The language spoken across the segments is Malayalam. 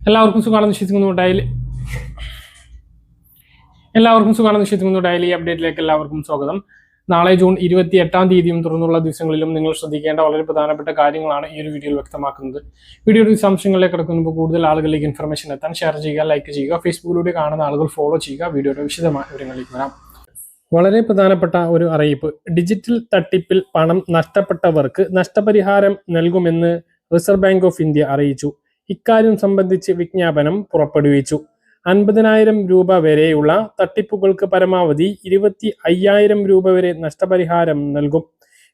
എല്ലാവർക്കും സുഖമാണെന്ന് വിശ്വസിക്കുന്നു. ഡെയിലി അപ്ഡേറ്റിലേക്ക് എല്ലാവർക്കും സ്വാഗതം. നാളെ ജൂൺ 28 തീയതിയും തുറന്നുള്ള ദിവസങ്ങളിലും നിങ്ങൾ ശ്രദ്ധിക്കേണ്ട വളരെ പ്രധാനപ്പെട്ട കാര്യങ്ങളാണ് ഈ ഒരു വീഡിയോയിൽ വ്യക്തമാക്കുന്നത്. വീഡിയോയുടെ വിശദാംശങ്ങളിലേക്ക് കിടക്കുമ്പോൾ കൂടുതൽ ആളുകളിലേക്ക് ഇൻഫർമേഷൻ എത്താൻ ഷെയർ ചെയ്യുക, ലൈക്ക് ചെയ്യുക, ഫേസ്ബുക്കിലൂടെ കാണുന്ന ആളുകൾ ഫോളോ ചെയ്യുക. വീഡിയോയുടെ വിശദമായ വിവരങ്ങളിലേക്ക് വരാം. വളരെ പ്രധാനപ്പെട്ട ഒരു അറിയിപ്പ്. ഡിജിറ്റൽ തട്ടിപ്പിൽ പണം നഷ്ടപ്പെട്ടവർക്ക് നഷ്ടപരിഹാരം നൽകുമെന്ന് റിസർവ് ബാങ്ക് ഓഫ് ഇന്ത്യ അറിയിച്ചു. ഇക്കാര്യം സംബന്ധിച്ച് വിജ്ഞാപനം പുറപ്പെടുവിച്ചു. 50,000 രൂപ വരെയുള്ള തട്ടിപ്പുകൾക്ക് പരമാവധി 25,000 രൂപ വരെ നഷ്ടപരിഹാരം നൽകും.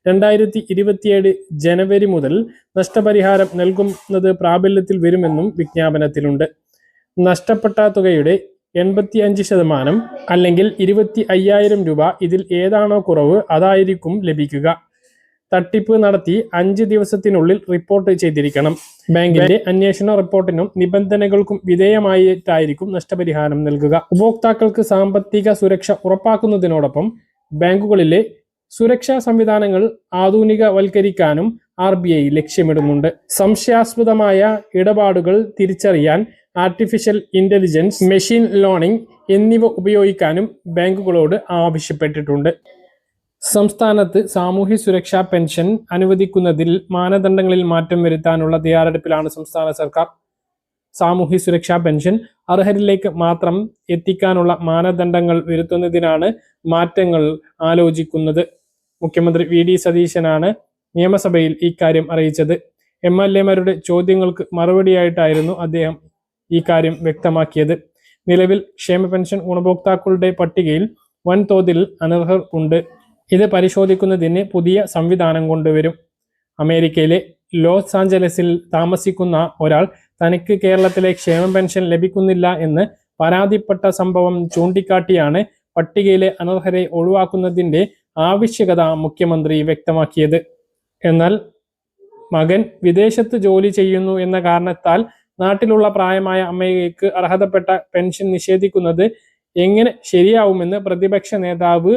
2027 ജനുവരി മുതൽ നഷ്ടപരിഹാരം നൽകുന്നത് പ്രാബല്യത്തിൽ വരുമെന്നും വിജ്ഞാപനത്തിലുണ്ട്. നഷ്ടപ്പെട്ട തുകയുടെ 85% അല്ലെങ്കിൽ 25,000 രൂപ, ഇതിൽ ഏതാണോ കുറവ് അതായിരിക്കും ലഭിക്കുക. തട്ടിപ്പ് നടത്തി 5 ദിവസത്തിനുള്ളിൽ റിപ്പോർട്ട് ചെയ്തിരിക്കണം. ബാങ്കിന്റെ അന്വേഷണ റിപ്പോർട്ടിനും നിബന്ധനകൾക്കും വിധേയമായിട്ടായിരിക്കും നഷ്ടപരിഹാരം നൽകുക. ഉപഭോക്താക്കൾക്ക് സാമ്പത്തിക സുരക്ഷ ഉറപ്പാക്കുന്നതിനോടൊപ്പം ബാങ്കുകളിലെ സുരക്ഷാ സംവിധാനങ്ങൾ ആധുനികവൽക്കരിക്കാനും RBI ലക്ഷ്യമിടുന്നുണ്ട്. സംശയാസ്പദമായ ഇടപാടുകൾ തിരിച്ചറിയാൻ ആർട്ടിഫിഷ്യൽ ഇന്റലിജൻസ്, മെഷീൻ ലേണിംഗ് എന്നിവ ഉപയോഗിക്കാനും ബാങ്കുകളോട് ആവശ്യപ്പെട്ടിട്ടുണ്ട്. സംസ്ഥാനത്ത് സാമൂഹ്യ സുരക്ഷാ പെൻഷൻ അനുവദിക്കുന്നതിൽ മാനദണ്ഡങ്ങളിൽ മാറ്റം വരുത്താനുള്ള തയ്യാറെടുപ്പിലാണ് സംസ്ഥാന സർക്കാർ. സാമൂഹ്യ സുരക്ഷാ പെൻഷൻ അർഹരിലേക്ക് മാത്രം എത്തിക്കാനുള്ള മാനദണ്ഡങ്ങൾ വരുത്തുന്നതിനാണ് മാറ്റങ്ങൾ ആലോചിക്കുന്നത്. മുഖ്യമന്ത്രി VD സതീശനാണ് നിയമസഭയിൽ ഇക്കാര്യം അറിയിച്ചത്. MLA-മാരുടെ ചോദ്യങ്ങൾക്ക് മറുപടിയായിട്ടായിരുന്നു അദ്ദേഹം ഈ കാര്യം വ്യക്തമാക്കിയത്. നിലവിൽ ക്ഷേമ പെൻഷൻ ഗുണഭോക്താക്കളുടെ പട്ടികയിൽ വൻതോതിൽ അനർഹർ ഉണ്ട്. ഇത് പരിശോധിക്കുന്നതിന് പുതിയ സംവിധാനം കൊണ്ടുവരും. അമേരിക്കയിലെ ലോസ് ആഞ്ചലസിൽ താമസിക്കുന്ന ഒരാൾ തനിക്ക് കേരളത്തിലെ ക്ഷേമ പെൻഷൻ ലഭിക്കുന്നില്ല എന്ന് പരാതിപ്പെട്ട സംഭവം ചൂണ്ടിക്കാട്ടിയാണ് പട്ടികയിലെ അനർഹരെ ഒഴിവാക്കുന്നതിന്റെ ആവശ്യകത മുഖ്യമന്ത്രി വ്യക്തമാക്കിയത്. എന്നാൽ മകൻ വിദേശത്ത് ജോലി ചെയ്യുന്നു എന്ന കാരണത്താൽ നാട്ടിലുള്ള പ്രായമായ അമ്മയ്ക്ക് അർഹതപ്പെട്ട പെൻഷൻ നിഷേധിക്കുന്നത് എങ്ങനെ ശരിയാവുമെന്ന് പ്രതിപക്ഷ നേതാവ്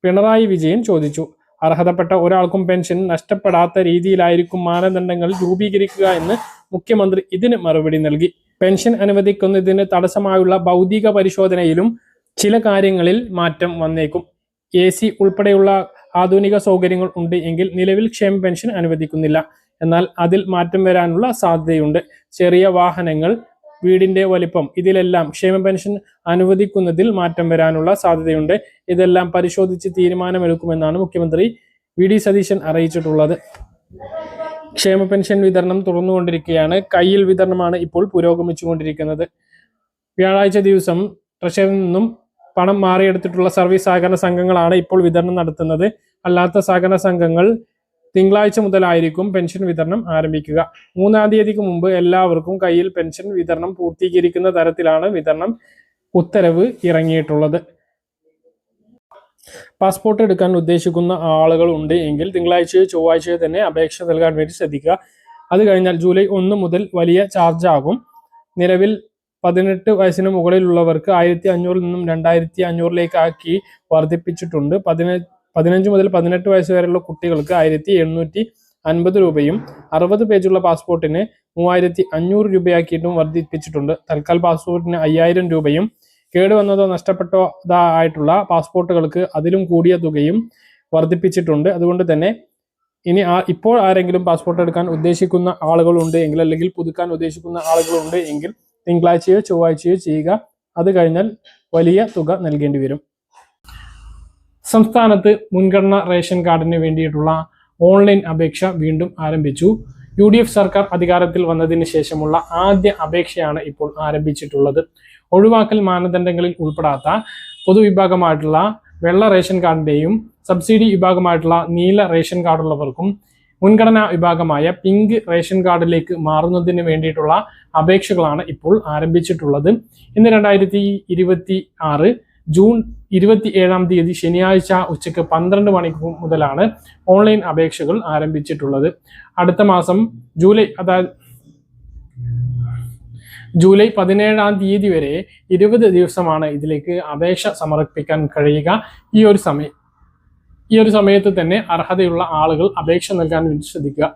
പിണറായി വിജയൻ ചോദിച്ചു. അർഹതപ്പെട്ട ഒരാൾക്കും പെൻഷൻ നഷ്ടപ്പെടാത്ത രീതിയിലായിരിക്കും മാനദണ്ഡങ്ങൾ രൂപീകരിക്കുക എന്ന് മുഖ്യമന്ത്രി ഇതിന് മറുപടി നൽകി. പെൻഷൻ അനുവദിക്കുന്നതിന് തടസ്സമായുള്ള ഭൗതിക പരിശോധനയിലും ചില കാര്യങ്ങളിൽ മാറ്റം വന്നേക്കും. AC ഉൾപ്പെടെയുള്ള ആധുനിക സൗകര്യങ്ങൾ ഉണ്ട് എങ്കിൽ നിലവിൽ ക്ഷേമ പെൻഷൻ അനുവദിക്കുന്നില്ല. എന്നാൽ അതിൽ മാറ്റം വരാനുള്ള സാധ്യതയുണ്ട്. ചെറിയ വാഹനങ്ങൾ, വീടിന്റെ വലിപ്പം, ഇതിലെല്ലാം ക്ഷേമ പെൻഷൻ അനുവദിക്കുന്നതിൽ മാറ്റം വരാനുള്ള സാധ്യതയുണ്ട്. ഇതെല്ലാം പരിശോധിച്ച് തീരുമാനമെടുക്കുമെന്നാണ് മുഖ്യമന്ത്രി VD സതീശൻ അറിയിച്ചിട്ടുള്ളത്. ക്ഷേമ പെൻഷൻ വിതരണം തുറന്നുകൊണ്ടിരിക്കുകയാണ്. കയ്യിൽ വിതരണമാണ് ഇപ്പോൾ പുരോഗമിച്ചുകൊണ്ടിരിക്കുന്നത്. വ്യാഴാഴ്ച ദിവസം ട്രഷറിയിൽ നിന്നും പണം മാറിയെടുത്തിട്ടുള്ള സർവീസ് സഹകരണ സംഘങ്ങളാണ് ഇപ്പോൾ വിതരണം നടത്തുന്നത്. അല്ലാത്ത സഹകരണ സംഘങ്ങൾ തിങ്കളാഴ്ച മുതലായിരിക്കും പെൻഷൻ വിതരണം ആരംഭിക്കുക. 3-ാം തീയതിക്ക് മുമ്പ് എല്ലാവർക്കും കയ്യിൽ പെൻഷൻ വിതരണം പൂർത്തീകരിക്കുന്ന തരത്തിലാണ് വിതരണം ഉത്തരവ് ഇറങ്ങിയിട്ടുള്ളത്. പാസ്പോർട്ട് എടുക്കാൻ ഉദ്ദേശിക്കുന്ന ആളുകൾ ഉണ്ട് എങ്കിൽ തിങ്കളാഴ്ചയോ ചൊവ്വാഴ്ചയോ തന്നെ അപേക്ഷ നൽകാൻ വേണ്ടി ശ്രദ്ധിക്കുക. അത് കഴിഞ്ഞാൽ ജൂലൈ 1 മുതൽ വലിയ ചാർജ് ആകും. നിലവിൽ 18 വയസ്സിന് മുകളിലുള്ളവർക്ക് 1,500 നിന്നും 2,500 ആക്കി വർദ്ധിപ്പിച്ചിട്ടുണ്ട്. 15 മുതൽ 18 വയസ്സ് വരെയുള്ള കുട്ടികൾക്ക് 1,750 രൂപയും 60 പേജുള്ള പാസ്പോർട്ടിന് 3,500 രൂപയാക്കിയിട്ടും വർദ്ധിപ്പിച്ചിട്ടുണ്ട്. തൽക്കാൽ പാസ്പോർട്ടിന് 5,000 രൂപയും കേടുവന്നതോ നഷ്ടപ്പെട്ടതോ ആയിട്ടുള്ള പാസ്പോർട്ടുകൾക്ക് അതിലും കൂടിയ തുകയും വർദ്ധിപ്പിച്ചിട്ടുണ്ട്. അതുകൊണ്ട് തന്നെ ഇനി ഇപ്പോൾ ആരെങ്കിലും പാസ്പോർട്ട് എടുക്കാൻ ഉദ്ദേശിക്കുന്ന ആളുകളുണ്ട് എങ്കിൽ, അല്ലെങ്കിൽ പുതുക്കാൻ ഉദ്ദേശിക്കുന്ന ആളുകളുണ്ട് എങ്കിൽ തിങ്കളാഴ്ചയോ ചൊവ്വാഴ്ചയോ ചെയ്യുക. അത് കഴിഞ്ഞാൽ വലിയ തുക നൽകേണ്ടി വരും. സംസ്ഥാനത്ത് മുൻഗണന റേഷൻ കാർഡിന് വേണ്ടിയിട്ടുള്ള ഓൺലൈൻ അപേക്ഷ വീണ്ടും ആരംഭിച്ചു. UDF സർക്കാർ അധികാരത്തിൽ വന്നതിന് ശേഷമുള്ള ആദ്യ അപേക്ഷയാണ് ഇപ്പോൾ ആരംഭിച്ചിട്ടുള്ളത്. ഒഴിവാക്കൽ മാനദണ്ഡങ്ങളിൽ ഉൾപ്പെടാത്ത പൊതുവിഭാഗമായിട്ടുള്ള വെള്ള റേഷൻ കാർഡിന്റെയും സബ്സിഡി വിഭാഗമായിട്ടുള്ള നീല റേഷൻ കാർഡുള്ളവർക്കും മുൻഗണനാ വിഭാഗമായ പിങ്ക് റേഷൻ കാർഡിലേക്ക് മാറുന്നതിന് വേണ്ടിയിട്ടുള്ള അപേക്ഷകളാണ് ഇപ്പോൾ ആരംഭിച്ചിട്ടുള്ളത്. ഇന്ന് 2026 ജൂൺ 27-ാം തീയതി ശനിയാഴ്ച ഉച്ചയ്ക്ക് 12 മണിക്ക് മുതലാണ് ഓൺലൈൻ അപേക്ഷകൾ ആരംഭിച്ചിട്ടുള്ളത്. അടുത്ത മാസം ജൂലൈ 17-ാം തീയതി വരെ 20 ദിവസമാണ് ഇതിലേക്ക് അപേക്ഷ സമർപ്പിക്കാൻ കഴിയുക. ഈ ഒരു സമയത്ത് തന്നെ അർഹതയുള്ള ആളുകൾ അപേക്ഷ നൽകാൻ വേണ്ടി ശ്രദ്ധിക്കുക.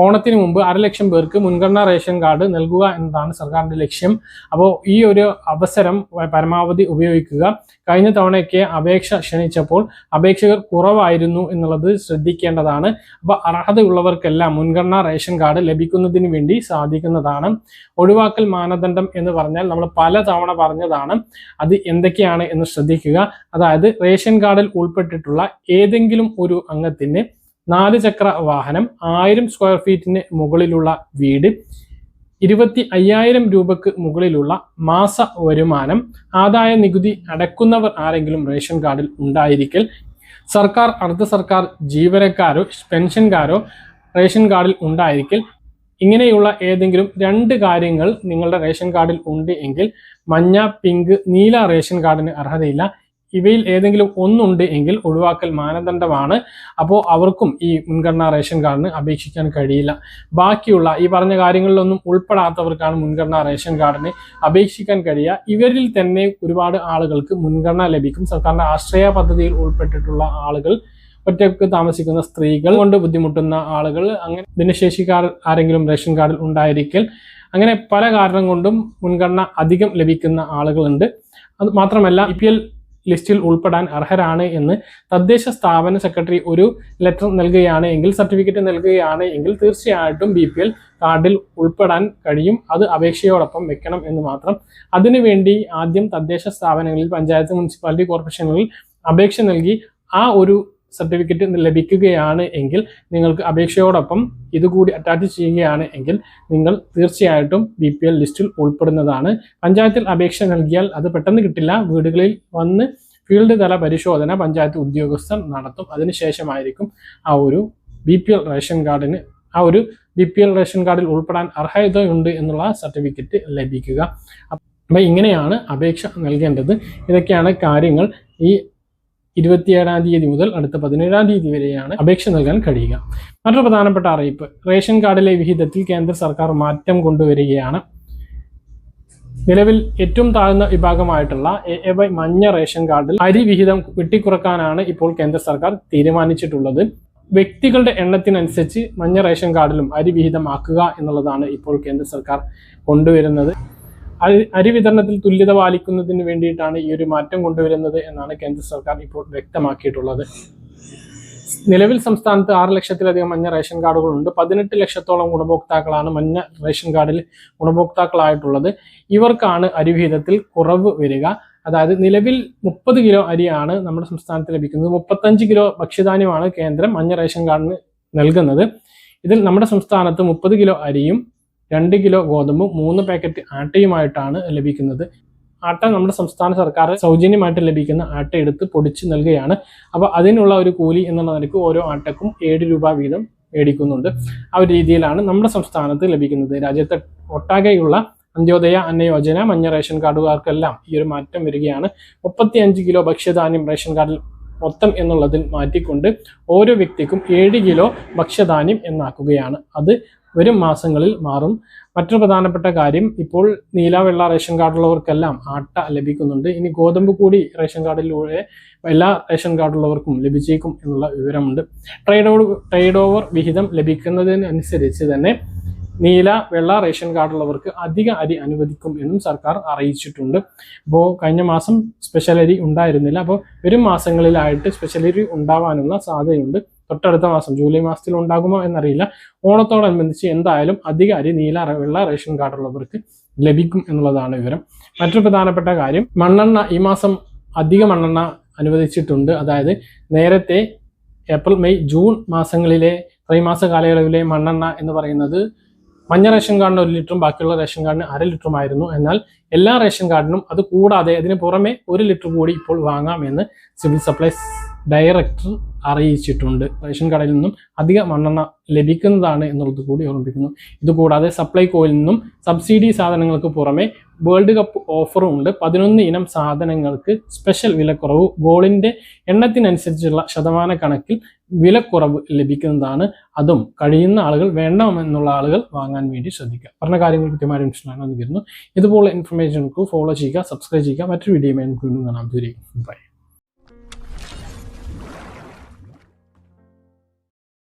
ഓണത്തിന് മുമ്പ് 1,00,000 പേർക്ക് മുൻഗണനാ റേഷൻ കാർഡ് നൽകുക എന്നതാണ് സർക്കാരിന്റെ ലക്ഷ്യം. അപ്പോൾ ഈ ഒരു അവസരം പരമാവധി ഉപയോഗിക്കുക. കഴിഞ്ഞ തവണയൊക്കെ അപേക്ഷ ക്ഷണിച്ചപ്പോൾ അപേക്ഷകർ കുറവായിരുന്നു എന്നുള്ളത് ശ്രദ്ധിക്കേണ്ടതാണ്. അപ്പോൾ അർഹതയുള്ളവർക്കെല്ലാം മുൻഗണനാ റേഷൻ കാർഡ് ലഭിക്കുന്നതിന് വേണ്ടി സാധിക്കുന്നതാണ്. ഒഴിവാക്കൽ മാനദണ്ഡം എന്ന് പറഞ്ഞാൽ നമ്മൾ പല തവണ പറഞ്ഞതാണ്. അത് എന്തൊക്കെയാണ് എന്ന് ശ്രദ്ധിക്കുക. അതായത് റേഷൻ കാർഡിൽ ഉൾപ്പെട്ടിട്ടുള്ള ഏതെങ്കിലും ഒരു അംഗത്തിന് 4 ചക്ര വാഹനം, 1000 സ്ക്വയർ ഫീറ്റിന് മുകളിലുള്ള വീട്, 25,000 രൂപക്ക് മുകളിലുള്ള മാസ വരുമാനം, ആദായ നികുതി അടയ്ക്കുന്നവർ ആരെങ്കിലും റേഷൻ കാർഡിൽ ഉണ്ടായിരിക്കൽ, സർക്കാർ അർദ്ധ സർക്കാർ ജീവനക്കാരോ പെൻഷൻകാരോ റേഷൻ കാർഡിൽ ഉണ്ടായിരിക്കൽ, ഇങ്ങനെയുള്ള ഏതെങ്കിലും 2 കാര്യങ്ങൾ നിങ്ങളുടെ റേഷൻ കാർഡിൽ ഉണ്ട് എങ്കിൽ മഞ്ഞ, പിങ്ക്, നീല റേഷൻ കാർഡിന് അർഹതയില്ല. ഇവയിൽ ഏതെങ്കിലും ഒന്നുണ്ട് എങ്കിൽ ഒഴിവാക്കൽ മാനദണ്ഡമാണ്. അപ്പോൾ അവർക്കും ഈ മുൻഗണനാ റേഷൻ കാർഡിന് അപേക്ഷിക്കാൻ കഴിയില്ല. ബാക്കിയുള്ള ഈ പറഞ്ഞ കാര്യങ്ങളിലൊന്നും ഉൾപ്പെടാത്തവർക്കാണ് മുൻഗണനാ റേഷൻ കാർഡിന് അപേക്ഷിക്കാൻ കഴിയുക. ഇവരിൽ തന്നെ ഒരുപാട് ആളുകൾക്ക് മുൻഗണന ലഭിക്കും. സർക്കാരിന്റെ ആശ്രയ പദ്ധതിയിൽ ഉൾപ്പെട്ടിട്ടുള്ള ആളുകൾ, ഒറ്റയ്ക്ക് താമസിക്കുന്ന സ്ത്രീകൾ, കൊണ്ട് ബുദ്ധിമുട്ടുന്ന ആളുകൾ, അങ്ങനെ ഭിന്നശേഷിക്കാർ ആരെങ്കിലും റേഷൻ കാർഡിൽ ഉണ്ടായിരിക്കൽ, അങ്ങനെ പല കാരണം കൊണ്ടും മുൻഗണന അധികം ലഭിക്കുന്ന ആളുകളുണ്ട്. അത് മാത്രമല്ല EPL ലിസ്റ്റിൽ ഉൾപ്പെടാൻ അർഹരാണ് എന്ന് തദ്ദേശ സ്ഥാപന സെക്രട്ടറി ഒരു ലെറ്റർ നൽകുകയാണ് എങ്കിൽ, സർട്ടിഫിക്കറ്റ് നൽകുകയാണ് എങ്കിൽ തീർച്ചയായിട്ടും BPL കാർഡിൽ ഉൾപ്പെടാൻ കഴിയും. അത് അപേക്ഷയോടൊപ്പം വെക്കണം എന്ന് മാത്രം. അതിനുവേണ്ടി ആദ്യം തദ്ദേശ സ്ഥാപനങ്ങളിൽ, പഞ്ചായത്ത്, മുനിസിപ്പാലിറ്റി, കോർപ്പറേഷനുകളിൽ അപേക്ഷ നൽകി ആ ഒരു സർട്ടിഫിക്കറ്റ് ലഭിക്കുകയാണ് എങ്കിൽ, നിങ്ങൾക്ക് അപേക്ഷയോടൊപ്പം ഇതുകൂടി അറ്റാച്ച് ചെയ്യുകയാണ് എങ്കിൽ നിങ്ങൾ തീർച്ചയായിട്ടും BPL ലിസ്റ്റിൽ ഉൾപ്പെടുന്നതാണ്. പഞ്ചായത്തിൽ അപേക്ഷ നൽകിയാൽ അത് പെട്ടെന്ന് കിട്ടില്ല. വീടുകളിൽ വന്ന് ഫീൽഡ് തല പരിശോധന പഞ്ചായത്ത് ഉദ്യോഗസ്ഥർ നടത്തും. അതിനുശേഷമായിരിക്കും ആ ഒരു BPL റേഷൻ കാർഡിൽ ഉൾപ്പെടാൻ അർഹതയുണ്ട് എന്നുള്ള സർട്ടിഫിക്കറ്റ് ലഭിക്കുക. അപ്പം ഇങ്ങനെയാണ് അപേക്ഷ നൽകേണ്ടത്. ഇതൊക്കെയാണ് കാര്യങ്ങൾ. ഈ 27-ാം തീയതി മുതൽ അടുത്ത 17-ാം തീയതി വരെയാണ് അപേക്ഷ നൽകാൻ കഴിയുക. മറ്റൊരു പ്രധാനപ്പെട്ട അറിയിപ്പ്, റേഷൻ കാർഡിലെ വിഹിതത്തിൽ കേന്ദ്ര സർക്കാർ മാറ്റം കൊണ്ടുവരികയാണ്. നിലവിൽ ഏറ്റവും താഴ്ന്ന വിഭാഗമായിട്ടുള്ള AAY മഞ്ഞ റേഷൻ കാർഡിൽ അരി വിഹിതം വെട്ടിക്കുറക്കാനാണ് ഇപ്പോൾ കേന്ദ്ര സർക്കാർ തീരുമാനിച്ചിട്ടുള്ളത്. വ്യക്തികളുടെ എണ്ണത്തിനനുസരിച്ച് മഞ്ഞ റേഷൻ കാർഡിലും അരി വിഹിതമാക്കുക എന്നുള്ളതാണ് ഇപ്പോൾ കേന്ദ്ര സർക്കാർ കൊണ്ടുവരുന്നത്. അരി വിതരണത്തിൽ തുല്യത പാലിക്കുന്നതിന് വേണ്ടിയിട്ടാണ് ഈ ഒരു മാറ്റം കൊണ്ടുവരുന്നത് എന്നാണ് കേന്ദ്ര സർക്കാർ ഇപ്പോൾ വ്യക്തമാക്കിയിട്ടുള്ളത്. നിലവിൽ സംസ്ഥാനത്ത് 6 ലക്ഷത്തിലധികം മഞ്ഞ റേഷൻ കാർഡുകളുണ്ട്. 18 ലക്ഷത്തോളം ഗുണഭോക്താക്കളാണ് മഞ്ഞ റേഷൻ കാർഡിൽ ഗുണഭോക്താക്കളായിട്ടുള്ളത്. ഇവർക്കാണ് അരിവിഹിതത്തിൽ കുറവ് വരിക. അതായത് നിലവിൽ 30 കിലോ അരിയാണ് നമ്മുടെ സംസ്ഥാനത്ത് ലഭിക്കുന്നത്. 35 കിലോ ഭക്ഷ്യധാന്യമാണ് കേന്ദ്രം മഞ്ഞ റേഷൻ കാർഡിന് നൽകുന്നത്. ഇതിൽ നമ്മുടെ സംസ്ഥാനത്ത് 30 കിലോ അരിയും 2 കിലോ ഗോതമ്പും 3 പാക്കറ്റ് ആട്ടയുമായിട്ടാണ് ലഭിക്കുന്നത്. ആട്ട നമ്മുടെ സംസ്ഥാന സർക്കാർ സൗജന്യമായിട്ട് ലഭിക്കുന്ന ആട്ട എടുത്ത് പൊടിച്ച് നൽകുകയാണ്. അപ്പോൾ അതിനുള്ള ഒരു കൂലി എന്നുള്ള നിലയ്ക്ക് ഓരോ ആട്ടക്കും 7 രൂപ വീതം മേടിക്കുന്നുണ്ട്. ആ ഒരു രീതിയിലാണ് നമ്മുടെ സംസ്ഥാനത്ത് ലഭിക്കുന്നത്. രാജ്യത്തെ ഒട്ടാകെയുള്ള അന്ത്യോദയ അന്ന യോജന മഞ്ഞ റേഷൻ കാർഡുകാർക്കെല്ലാം ഈ ഒരു മാറ്റം വരികയാണ്. 35 കിലോ ഭക്ഷ്യധാന്യം റേഷൻ കാർഡിൽ മൊത്തം എന്നുള്ളതിൽ മാറ്റിക്കൊണ്ട് ഓരോ വ്യക്തിക്കും 7 കിലോ ഭക്ഷ്യധാന്യം എന്നാക്കുകയാണ്. അത് വരും മാസങ്ങളിൽ മാറും. മറ്റൊരു പ്രധാനപ്പെട്ട കാര്യം, ഇപ്പോൾ നീല വെള്ള റേഷൻ കാർഡുള്ളവർക്കെല്ലാം ആട്ട ലഭിക്കുന്നുണ്ട്. ഇനി ഗോതമ്പ് കൂടി റേഷൻ കാർഡിലൂടെ എല്ലാ റേഷൻ കാർഡുള്ളവർക്കും ലഭിച്ചേക്കും എന്നുള്ള വിവരമുണ്ട്. ട്രേഡ് ഓവർ വിഹിതം ലഭിക്കുന്നതിനനുസരിച്ച് തന്നെ നീല വെള്ള റേഷൻ കാർഡുള്ളവർക്ക് അധിക അരി അനുവദിക്കും എന്നും സർക്കാർ അറിയിച്ചിട്ടുണ്ട്. അപ്പോൾ കഴിഞ്ഞ മാസം സ്പെഷ്യൽ അരി ഉണ്ടായിരുന്നില്ല. അപ്പോൾ വരും മാസങ്ങളിലായിട്ട് സ്പെഷ്യൽ അരി ഉണ്ടാവാനുള്ള സാധ്യതയുണ്ട്. തൊട്ടടുത്ത മാസം ജൂലൈ മാസത്തിൽ ഉണ്ടാകുമോ എന്നറിയില്ല. ഓണത്തോടനുബന്ധിച്ച് എന്തായാലും അധിക അരി നീല വെള്ള റേഷൻ കാർഡുള്ളവർക്ക് ലഭിക്കും എന്നുള്ളതാണ് വിവരം. മറ്റൊരു പ്രധാനപ്പെട്ട കാര്യം, മണ്ണെണ്ണ ഈ മാസം അധിക മണ്ണെണ്ണ അനുവദിച്ചിട്ടുണ്ട്. അതായത് നേരത്തെ ഏപ്രിൽ, മെയ്, ജൂൺ മാസങ്ങളിലെ ത്രൈമാസ കാലയളവിലെ മണ്ണെണ്ണ എന്ന് പറയുന്നത് മഞ്ഞ റേഷൻ കാർഡിന് 1 ലിറ്ററും ബാക്കിയുള്ള റേഷൻ കാർഡിന് 1/2 ലിറ്ററുമായിരുന്നു. എന്നാൽ എല്ലാ റേഷൻ കാർഡിനും അത് കൂടാതെ അതിന് പുറമെ 1 ലിറ്റർ കൂടി ഇപ്പോൾ വാങ്ങാമെന്ന് സിവിൽ സപ്ലൈസ് ഡയറക്ടർ അറിയിച്ചിട്ടുണ്ട്. റേഷൻ കാർഡിൽ നിന്നും അധിക മണ്ണെണ്ണ ലഭിക്കുന്നതാണ് എന്നുള്ളത് കൂടി ഓർമ്മിപ്പിക്കുന്നു. ഇതുകൂടാതെ സപ്ലൈകോയിൽ നിന്നും സബ്സിഡി സാധനങ്ങൾക്ക് പുറമെ വേൾഡ് കപ്പ് ഓഫറും ഉണ്ട്. 11 ഇനം സാധനങ്ങൾക്ക് സ്പെഷ്യൽ വിലക്കുറവ്, ഗോളിന്റെ എണ്ണത്തിനനുസരിച്ചുള്ള ശതമാന കണക്കിൽ വിലക്കുറവ് ലഭിക്കുന്നതാണ്. അതും കഴിയുന്ന ആളുകൾ, വേണമെന്നുള്ള ആളുകൾ വാങ്ങാൻ വേണ്ടി ശ്രദ്ധിക്കുക. പറഞ്ഞ കാര്യങ്ങൾ കൃത്യമായ ഇൻഫർമേഷൻ ആണെന്ന് കരുതുന്നു. ഇതുപോലെ ഇൻഫർമേഷനുകൾക്ക് ഫോളോ ചെയ്യുക, സബ്സ്ക്രൈബ് ചെയ്യുക. മറ്റൊരു വീഡിയോയുമായി നമുക്ക് വീണ്ടും കാണാം. ബൈ.